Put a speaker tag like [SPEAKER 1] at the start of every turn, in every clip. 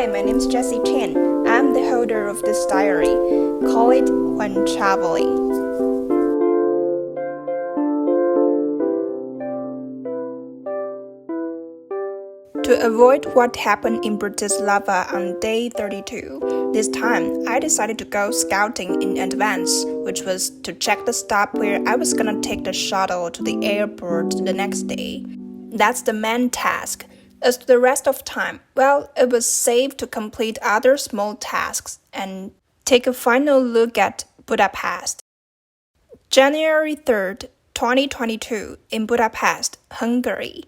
[SPEAKER 1] Hi, my name is Jessie Chen. I'm the holder of this diary. Call it When Traveling. To avoid what happened in Bratislava on day 32, this time I decided to go scouting in advance, which was to check the stop where I was gonna take the shuttle to the airport the next day. That's the main task. As to the rest of time, well, it was safe to complete other small tasks and take a final look at Budapest. January 3rd, 2022, in Budapest, Hungary.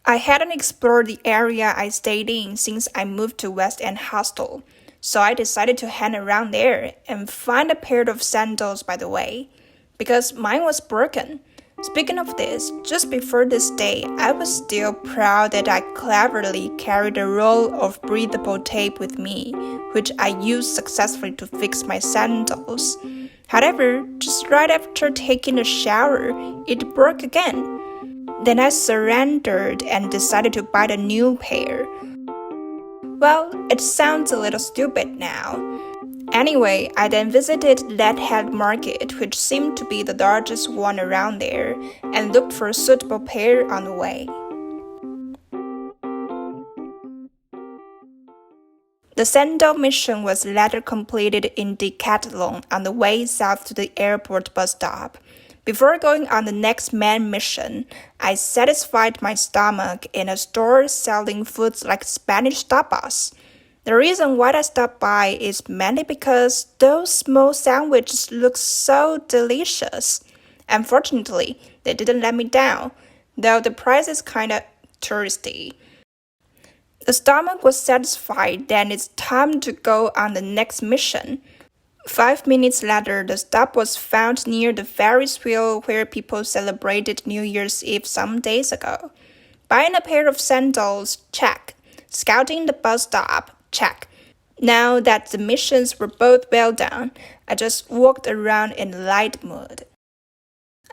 [SPEAKER 1] I hadn't explored the area I stayed in since I moved to West End Hostel, so I decided to hang around there and find a pair of sandals by the way, because mine was broken. Speaking of this, just before this day, I was still proud that I cleverly carried a roll of breathable tape with me, which I used successfully to fix my sandals. However, just right after taking a shower, it broke again. Then I surrendered and decided to buy a new pair. Well, it sounds a little stupid now. Anyway, I then visited Leadhead Market, which seemed to be the largest one around there, and looked for a suitable pair on the way. The sandal mission was later completed in Decathlon on the way south to the airport bus stop. Before going on the next main mission, I satisfied my stomach in a store selling foods like Spanish tapas. The reason why I stopped by is mainly because those small sandwiches look so delicious. Unfortunately, they didn't let me down, though the price is kinda touristy. The stomach was satisfied, then it's time to go on the next mission. 5 minutes later, the stop was found near the Ferris wheel where people celebrated New Year's Eve some days ago. Buying a pair of sandals, check. Scouting the bus stop, check. Now that the missions were both well done, I just walked around in light mood.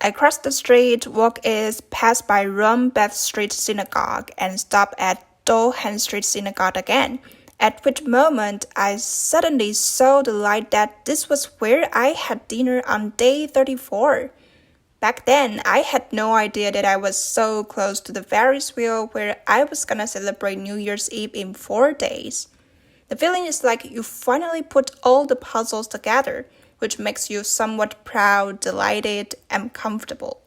[SPEAKER 1] I crossed the street, walked east, passed by Rombeth Street Synagogue, and stopped at Dolhan Street Synagogue again, at which moment I suddenly saw the light that this was where I had dinner on day 34. Back then, I had no idea that I was so close to the Ferris wheel where I was gonna celebrate New Year's Eve in 4 days. The feeling is like you finally put all the puzzles together, which makes you somewhat proud, delighted, and comfortable.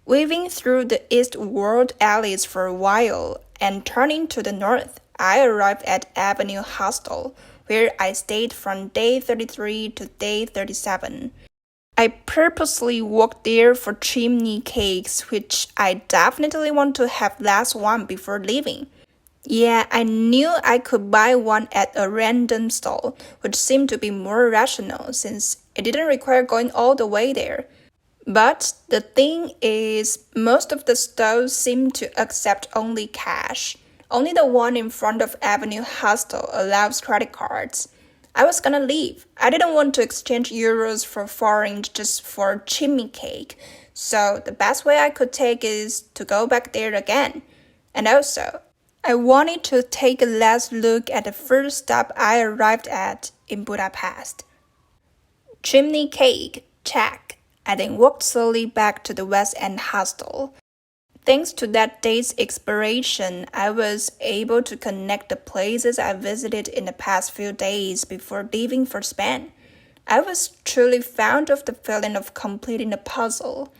[SPEAKER 1] Weaving through the East World alleys for a while and turning to the north, I arrived at Avenue Hostel, where I stayed from day 33 to day 37. I purposely walked there for chimney cakes, which I definitely want to have last one before leaving. Yeah, I knew I could buy one at a random stall, which seemed to be more rational since it didn't require going all the way there. But the thing is, most of the stalls seem to accept only cash. Only the one in front of Avenue Hostel allows credit cards. I was gonna leave. I didn't want to exchange euros for foreign just for chimney cake, so the best way I could take is to go back there again. And also, I wanted to take a last look at the first stop I arrived at in Budapest. Chimney cake, check. I then walked slowly back to the West End Hostel. Thanks to that day's expiration, I was able to connect the places I visited in the past few days before leaving for Spain. I was truly fond of the feeling of completing a puzzle.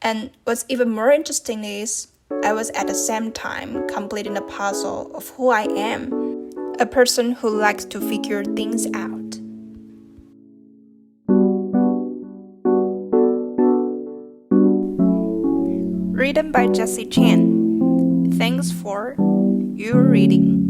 [SPEAKER 1] And what's even more interesting is, I was at the same time completing a puzzle of who I am, a person who likes to figure things out. Written by Jessie Chen. Thanks for your reading.